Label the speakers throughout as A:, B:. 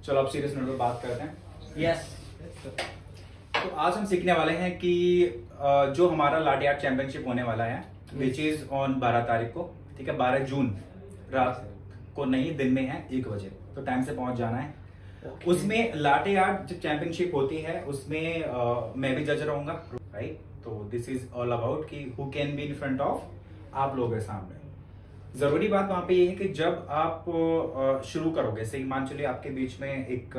A: चलो अब serious note पे बात करते हैं।
B: यस।
A: तो आज हम सीखने वाले हैं कि जो हमारा लाटे आर्ट चैंपियनशिप होने वाला है विच इज ऑन 12 तारीख को, ठीक है, 12 जून रात को नहीं, दिन में है 1 बजे, तो टाइम से पहुंच जाना है। उसमें लाटे आर्ट जो चैंपियनशिप होती है उसमें मैं भी जज रहूंगा, राइट। तो दिस इज ऑल अबाउट कि who can be in front of आप लोगों के सामने। जरूरी बात वहां पे ये है कि जब आप शुरू करोगे, सही मान चलिए आपके बीच में एक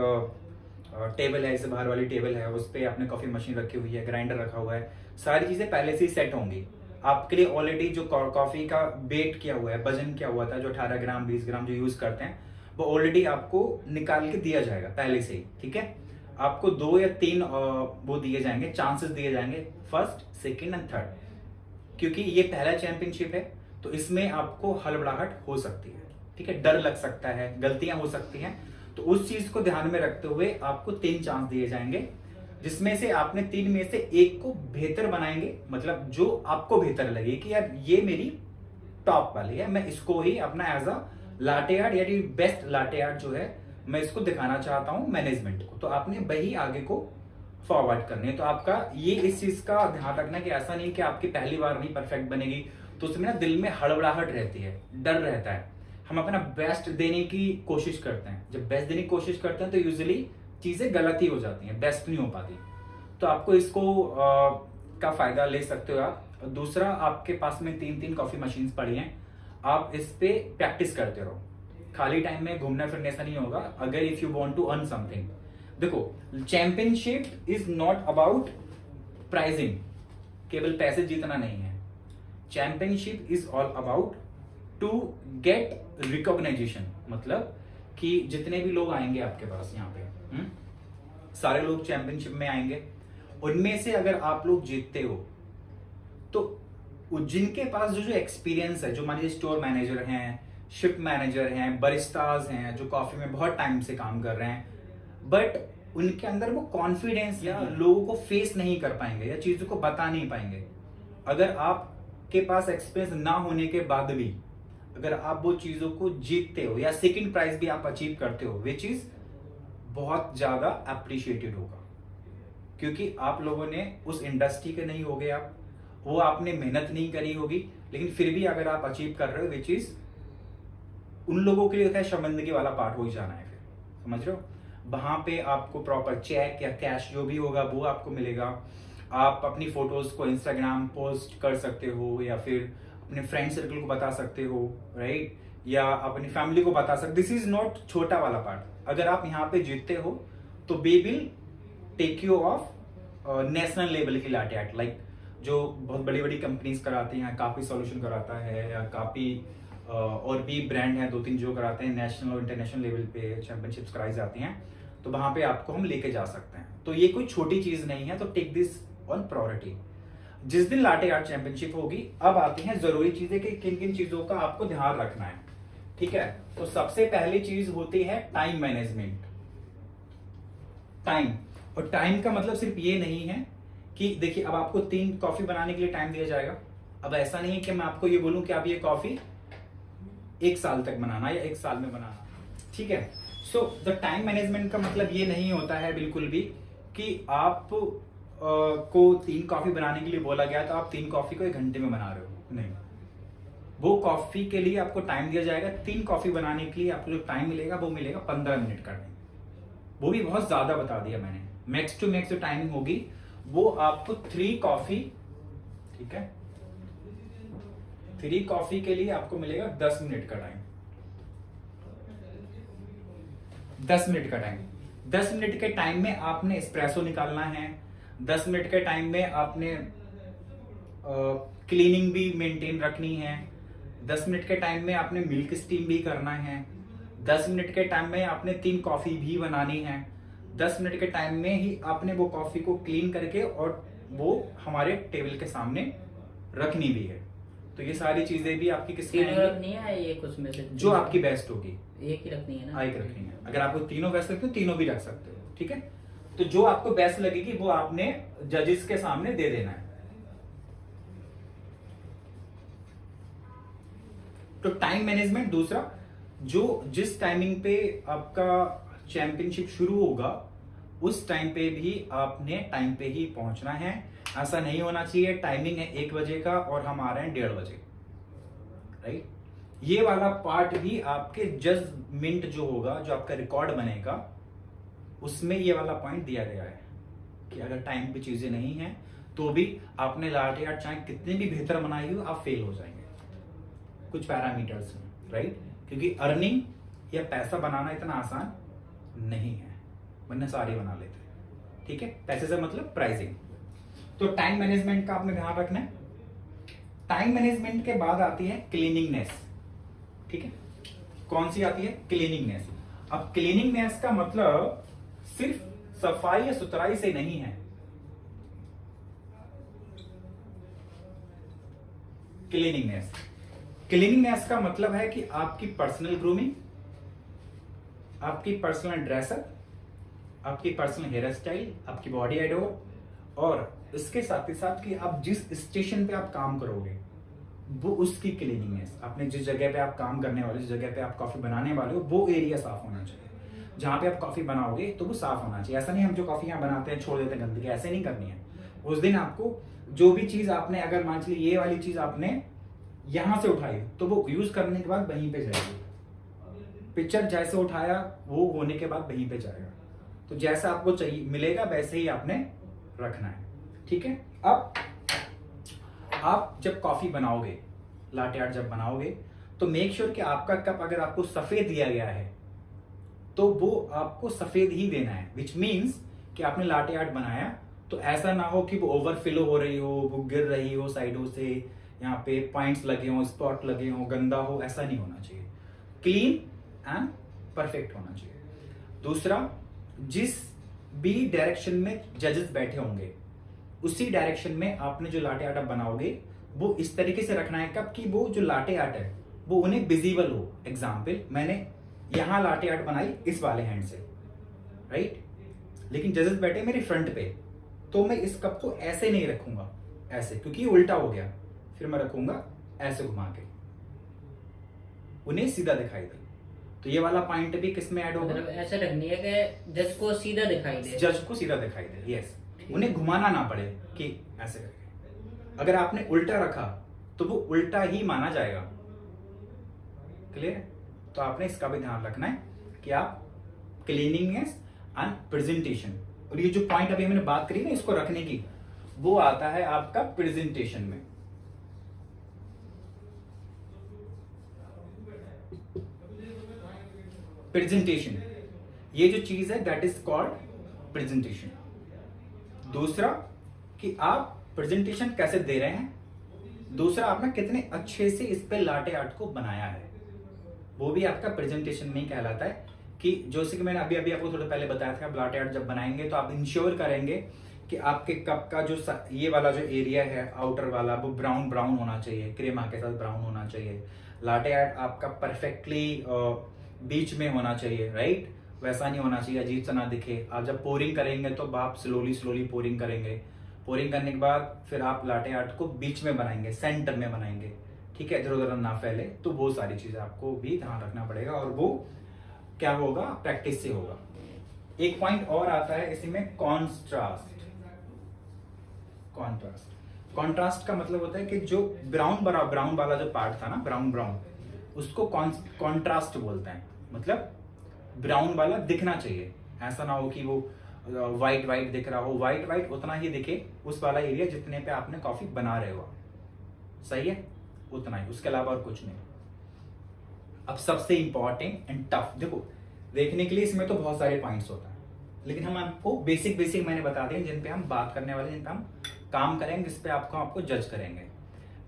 A: टेबल है, जैसे बाहर वाली टेबल है, उस पर आपने कॉफी मशीन रखी हुई है, ग्राइंडर रखा हुआ है, सारी चीजें पहले से ही सेट होंगी आपके लिए। ऑलरेडी जो कॉफी का वेट किया हुआ है, वजन किया हुआ था, जो 18 ग्राम 20 ग्राम जो यूज करते हैं, वो ऑलरेडी आपको निकाल के दिया जाएगा पहले से ही, ठीक है। आपको 2 या 3 वो दिए जाएंगे, चांसेस दिए जाएंगे, फर्स्ट सेकेंड एंड थर्ड। क्योंकि ये पहला चैंपियनशिप है तो इसमें आपको हड़बड़ाहट हो सकती है, ठीक है, डर लग सकता है, गलतियां हो सकती हैं। तो उस चीज को ध्यान में रखते हुए आपको 3 चांस दिए जाएंगे, जिसमें से आपने 3 में से एक को बेहतर बनाएंगे, मतलब जो आपको बेहतर लगे कि यार ये मेरी टॉप वाली है, मैं इसको ही अपना एज अ लाटे आर्ट यानी बेस्ट लाटे आर्ट जो है मैं इसको दिखाना चाहता हूं मैनेजमेंट को। तो आपने वही आगे को फॉरवर्ड करनी है। तो आपका ये इस चीज का ध्यान रखना कि ऐसा नहीं कि आपकी पहली बार नहीं परफेक्ट बनेगी, तो उसमें ना दिल में हड़बड़ाहट रहती है, डर रहता है। हम अपना बेस्ट देने की कोशिश करते हैं, जब बेस्ट देने की कोशिश करते हैं तो यूजुअली चीजें गलत ही हो जाती हैं, बेस्ट नहीं हो पाती। तो आपको इसको का फायदा ले सकते हो आप। दूसरा, आपके पास में 3 कॉफी मशीन्स पड़ी हैं, आप इस पे प्रैक्टिस करते रहो। खाली टाइम में घूमना फिरने से नहीं होगा। अगर if you want to earn something, देखो championship is not about prizing, केवल पैसे जीतना नहीं है। Championship is all about to get recognition, मतलब कि जितने भी लोग आएंगे आपके पास यहाँ पे, सारे लोग चैंपियनशिप में आएंगे, उनमें से अगर आप लोग जीतते हो तो जिनके पास जो एक्सपीरियंस है, जो मान लीजिए स्टोर मैनेजर हैं, शिफ्ट मैनेजर हैं, बरिस्टाज हैं, जो कॉफी में बहुत टाइम से काम कर रहे हैं, बट उनके अंदर वो कॉन्फिडेंस या लोगों को फेस नहीं कर पाएंगे या चीजों को बता नहीं पाएंगे। अगर आपके पास एक्सपीरियंस ना होने के बाद भी अगर आप वो चीजों को जीतते हो या सेकंड प्राइज भी आप अचीव करते हो, विच इज बहुत ज्यादा अप्रिशिएटेड होगा, क्योंकि आप लोगों ने उस इंडस्ट्री के नहीं होगे, आप वो आपने मेहनत नहीं करी होगी, लेकिन फिर भी अगर आप अचीव कर रहे हो, विच इज उन लोगों के लिए क्या शर्मिंदगी वाला पार्ट हो ही जाना है। फिर समझ रहे हो, वहां पे आपको प्रॉपर चेक या कैश जो भी होगा वो आपको मिलेगा। आप अपनी फोटोज को इंस्टाग्राम पोस्ट कर सकते हो या फिर अपने फ्रेंड सर्कल को बता सकते हो, राइट, या अपनी फैमिली को बता सकते। दिस इज नॉट छोटा वाला पार्ट। अगर आप यहाँ पे जीतते हो तो we will take you of national level की लाटे आर्ट, लाइक जो बहुत बड़ी बड़ी कंपनीज कराती हैं, काफी सॉल्यूशन कराता है, या काफी और भी ब्रांड है 2-3 जो कराते हैं, नेशनल और इंटरनेशनल लेवल पे चैंपियनशिप्स कराई जाती हैं, तो वहां पे आपको हम लेके जा सकते हैं। तो ये कोई छोटी चीज नहीं है, तो टेक दिस ऑन प्रायोरिटी। जिस दिन लाटे आर्ट चैंपियनशिप होगी, अब आती हैं जरूरी चीजें कि किन किन चीजों का आपको ध्यान रखना है, ठीक है। तो सबसे पहली चीज होती है टाइम मैनेजमेंट। टाइम, और टाइम का मतलब सिर्फ ये नहीं है कि देखिए अब आपको 3 कॉफी बनाने के लिए टाइम दिया जाएगा। अब ऐसा नहीं है कि मैं आपको ये बोलूं कि आप ये कॉफी 1 साल तक बनाना या 1 साल में बनाना, ठीक है। सो द टाइम मैनेजमेंट का मतलब ये नहीं होता है बिल्कुल भी कि आप को 3 कॉफी बनाने के लिए बोला गया तो आप 3 कॉफी को 1 घंटे में बना रहे हो, नहीं। वो कॉफी के लिए आपको टाइम दिया जाएगा। 3 कॉफी बनाने के लिए आपको जो टाइम मिलेगा वो मिलेगा 15 मिनट का टाइम। वो भी बहुत ज्यादा बता दिया मैंने। मैक्स टू मैक्स जो टाइमिंग होगी वो आपको 3 कॉफी, ठीक है, 3 कॉफी के लिए आपको मिलेगा 10 मिनट का टाइम। 10 मिनट का टाइम, 10 मिनट के टाइम में आपने एस्प्रेसो निकालना है, 10 मिनट के टाइम में आपने क्लीनिंग भी मेंटेन रखनी है, 10 मिनट के टाइम में आपने मिल्क स्टीम भी करना है, 10 मिनट के टाइम में आपने 3 कॉफी भी बनानी है, 10 मिनट के टाइम में ही आपने वो कॉफी को क्लीन करके और वो हमारे टेबल के सामने रखनी भी है। तो ये सारी चीजें भी आपकी किसमें
B: रखनी है, ये कुछ में से
A: जो आपकी बेस्ट होगी,
B: एक ही रखनी है ना,
A: एक रखनी है। अगर आपको तीनों बेस्ट लगते हो तीनों भी रख सकते हो, ठीक है। तो जो आपको बेस्ट लगेगी वो आपने जजेस के सामने दे देना है। तो टाइम मैनेजमेंट दूसरा, जो जिस टाइमिंग पे आपका चैंपियनशिप शुरू होगा उस टाइम पे भी आपने टाइम पे ही पहुंचना है। ऐसा नहीं होना चाहिए टाइमिंग है 1 बजे का और हम आ रहे हैं 1:30 बजे, राइट। ये वाला पार्ट भी आपके जजमेंट जो होगा, जो आपका रिकॉर्ड बनेगा, उसमें ये वाला पॉइंट दिया गया है कि अगर टाइम पे चीजें नहीं है तो भी आपने लाटे आर्ट चाहे कितनी भी बेहतर बनाई हो, आप फेल हो जाएंगे कुछ पैरामीटर्स में, राइट। क्योंकि अर्निंग या पैसा बनाना इतना आसान नहीं है, वरना सारे बना लेते हैं, ठीक है। पैसे से मतलब प्राइसिंग। तो टाइम मैनेजमेंट का आपने ध्यान रखना है। टाइम मैनेजमेंट के बाद आती है क्लीनिंगनेस, ठीक है। कौन सी आती है? क्लीनिंगनेस। अब क्लीनिंगनेस का मतलब सिर्फ सफाई या सुथराई से नहीं है। क्लीनिंगनेस का मतलब है कि आपकी पर्सनल ग्रूमिंग, आपकी पर्सनल ड्रेसअप, आपकी पर्सनल हेयर स्टाइल, आपकी बॉडी एडोर, और इसके साथ ही साथ कि आप जिस स्टेशन पे आप काम करोगे वो उसकी क्लीनिंगनेस। आपने जिस जगह पे आप काम करने वाले, जिस जगह पे आप कॉफी बनाने वाले हो, वो एरिया साफ होना चाहिए। जहां पे आप कॉफी बनाओगे तो वो साफ होना चाहिए। ऐसा नहीं हम जो कॉफी यहाँ बनाते हैं छोड़ देते हैं गंदगी, ऐसे नहीं करनी है। उस दिन आपको जो भी चीज आपने, अगर मान लीजिए ये वाली चीज आपने यहां से उठाई तो वो यूज करने के बाद वहीं पे जाएगी। पिक्चर जैसे उठाया वो होने के बाद वहीं पे जाएगा। तो जैसा आपको चाहिए मिलेगा वैसे ही आपने रखना है, ठीक है। अब आप जब कॉफी बनाओगे, लाटे आर्ट जब बनाओगे, तो मेक श्योर कि आपका कप अगर आपको सफेद दिया गया है तो वो आपको सफेद ही देना है। विच मीन्स कि आपने लाटे आर्ट बनाया तो ऐसा ना हो कि वो ओवरफ्लो हो रही हो, वो गिर रही हो साइडों से, यहाँ पे पॉइंट्स लगे हो, स्पॉट लगे हो, गंदा हो, ऐसा नहीं होना चाहिए। क्लीन एंड परफेक्ट होना चाहिए। दूसरा, जिस भी डायरेक्शन में जजेस बैठे होंगे उसी डायरेक्शन में आपने जो लाटे आर्ट बनाओगे वो इस तरीके से रखना है कब कि वो जो लाटे आर्ट है वो उन्हें विजिबल हो। एग्जाम्पल, मैंने यहां लाटे आर्ट बनाई इस वाले हैंड से, राइट, लेकिन जजेस बैठे मेरे फ्रंट पे, तो मैं इस कप को ऐसे नहीं रखूंगा, ऐसे, क्योंकि ये उल्टा हो गया। फिर मैं रखूंगा ऐसे घुमा के, उन्हें सीधा दिखाई दे। तो ये वाला पॉइंट भी किस में ऐड होगा?
B: मतलब ऐसे रखनी है कि जज को सीधा दिखाई दे।
A: जज को सीधा दिखाई दे, यस। उन्हें घुमाना ना पड़े कि ऐसे करके। अगर आपने उल्टा रखा तो वो उल्टा ही माना जाएगा। क्लियर? तो आपने इसका भी ध्यान रखना है कि आप क्लीनिंगनेस एंड प्रेजेंटेशन, और ये जो पॉइंट अभी हमने बात करी ना इसको रखने की, वो आता है आपका प्रेजेंटेशन में। प्रेजेंटेशन, ये जो चीज है दैट इज कॉल्ड प्रेजेंटेशन। दूसरा कि आप प्रेजेंटेशन कैसे दे रहे हैं, दूसरा आपने कितने अच्छे से इस पे लाटे आर्ट को बनाया है, वो भी आपका प्रेजेंटेशन में ही कहलाता है। कि जैसे कि मैंने अभी अभी आपको थोड़ा पहले बताया था, लाटे आर्ट जब बनाएंगे तो आप इंश्योर करेंगे कि आपके कप का जो ये वाला जो एरिया है आउटर वाला वो ब्राउन ब्राउन होना चाहिए, क्रेमा के साथ ब्राउन होना चाहिए। लाटे आर्ट आपका परफेक्टली बीच में होना चाहिए, राइट, वैसा नहीं होना चाहिए अजीब सा ना दिखे। आप जब पोरिंग करेंगे तो आप स्लोली स्लोली पोरिंग करेंगे। पोरिंग करने के बाद फिर आप लाटे आर्ट को बीच में बनाएंगे, सेंटर में बनाएंगे, ठीक है, इधर उधर ना फैले। तो वो सारी चीजें आपको भी ध्यान रखना पड़ेगा, और वो क्या होगा, प्रैक्टिस से होगा। एक पॉइंट और आता है इसी में, कॉन्ट्रास्ट। कॉन्ट्रास्ट का मतलब होता है कि जो ब्राउन वाला जो पार्ट था ना, ब्राउन, उसको कॉन्ट्रास्ट बोलते हैं। मतलब ब्राउन वाला दिखना चाहिए, ऐसा ना हो कि वो व्हाइट दिख रहा हो। व्हाइट उतना ही दिखे उस वाला एरिया जितने पे आपने कॉफी बना रहे हो, सही है, उतना ही, उसके अलावा और कुछ नहीं। अब सबसे इंपॉर्टेंट एंड टफ, देखो देखने के लिए इसमें तो बहुत सारे पॉइंट्स होता है, लेकिन हम आपको बेसिक मैंने बता दिए जिन पे हम बात करने वाले, जिन पे हम काम करेंगे, जिस पे आपको जज करेंगे।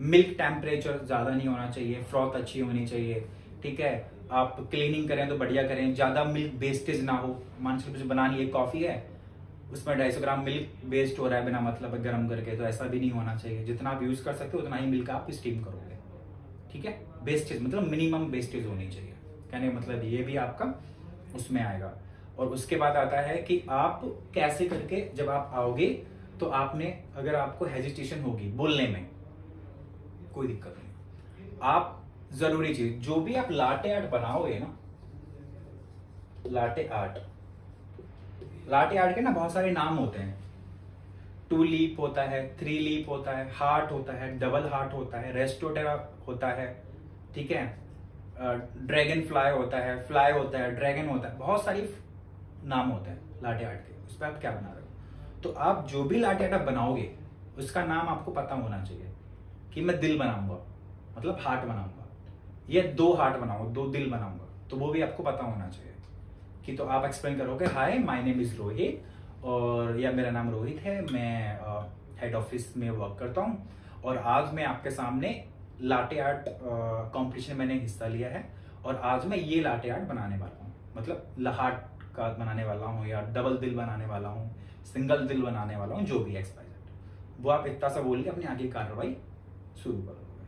A: मिल्क टेम्परेचर ज्यादा नहीं होना चाहिए, फ्रॉथ अच्छी होनी चाहिए, ठीक है। आप क्लीनिंग करें तो बढ़िया करें, ज्यादा मिल्क वेस्टेज ना हो। मान लीजिए कुछ बनानी है, कॉफी है, उसमें 250 ग्राम मिल्क वेस्ट हो रहा है बिना मतलब गर्म करके, तो ऐसा भी नहीं होना चाहिए। जितना आप यूज कर सकते हो उतना ही मिल्क आप स्टीम करोगे, ठीक है। वेस्टेज मतलब मिनिमम वेस्टेज होनी चाहिए, कहने का मतलब ये भी आपका उसमें आएगा। और उसके बाद आता है कि आप कैसे करके जब आप आओगे तो आपने, अगर आपको हेजिटेशन होगी बोलने में, कोई दिक्कत नहीं। आप जरूरी चीज, जो भी आप लाटे आर्ट बनाओगे ना, लाटे आर्ट लाटे आर्ट के ना बहुत सारे नाम होते हैं। 2 लीप होता है, 3 लीप होता है, हार्ट होता है, डबल हार्ट होता है, रेस्टोटेरा होता है, ठीक है, ड्रैगन फ्लाई होता है, फ्लाई होता है, ड्रैगन होता है, बहुत सारी नाम होते हैं लाटे आर्ट के। उस पर आप क्या बना रहे हो? तो आप जो भी लाटे आर्ट बनाओगे उसका नाम आपको पता होना चाहिए कि मैं दिल बनाऊंगा, मतलब हार्ट बनाऊंगा, या 2 हार्ट बनाऊंगा, 2 दिल बनाऊंगा, तो वो भी आपको पता होना चाहिए कि तो आप एक्सप्लेन करोगे, hi my name is Rohit, और या मेरा नाम रोहित है, मैं हेड ऑफिस में वर्क करता हूँ, और आज मैं आपके सामने लाटे आर्ट कंपटीशन मैंने हिस्सा लिया है, और आज मैं ये लाटे आर्ट बनाने वाला हूँ, मतलब हार्ट का बनाने वाला हूँ, या डबल दिल बनाने वाला हूँ, सिंगल दिल बनाने वाला हूँ, जो भी XYZ, वो आप इतना सा बोल के अपनी आगे कार्रवाई शुरू करोगे,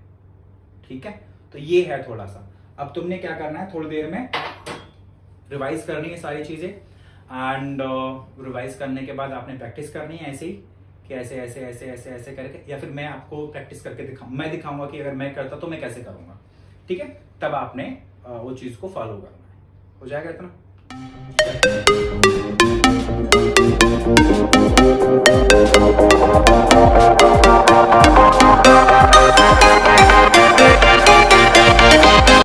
A: ठीक है। तो ये है थोड़ा सा। अब तुमने क्या करना है, थोड़ी देर में रिवाइज करनी है सारी चीजें, एंड रिवाइज करने के बाद आपने प्रैक्टिस करनी है ऐसे ही कि ऐसे ऐसे ऐसे ऐसे ऐसे करके, या फिर मैं आपको प्रैक्टिस करके मैं दिखाऊंगा कि अगर मैं करता तो मैं कैसे करूंगा, ठीक है। तब आपने वो चीज को फॉलो करना है। हो जाएगा इतना।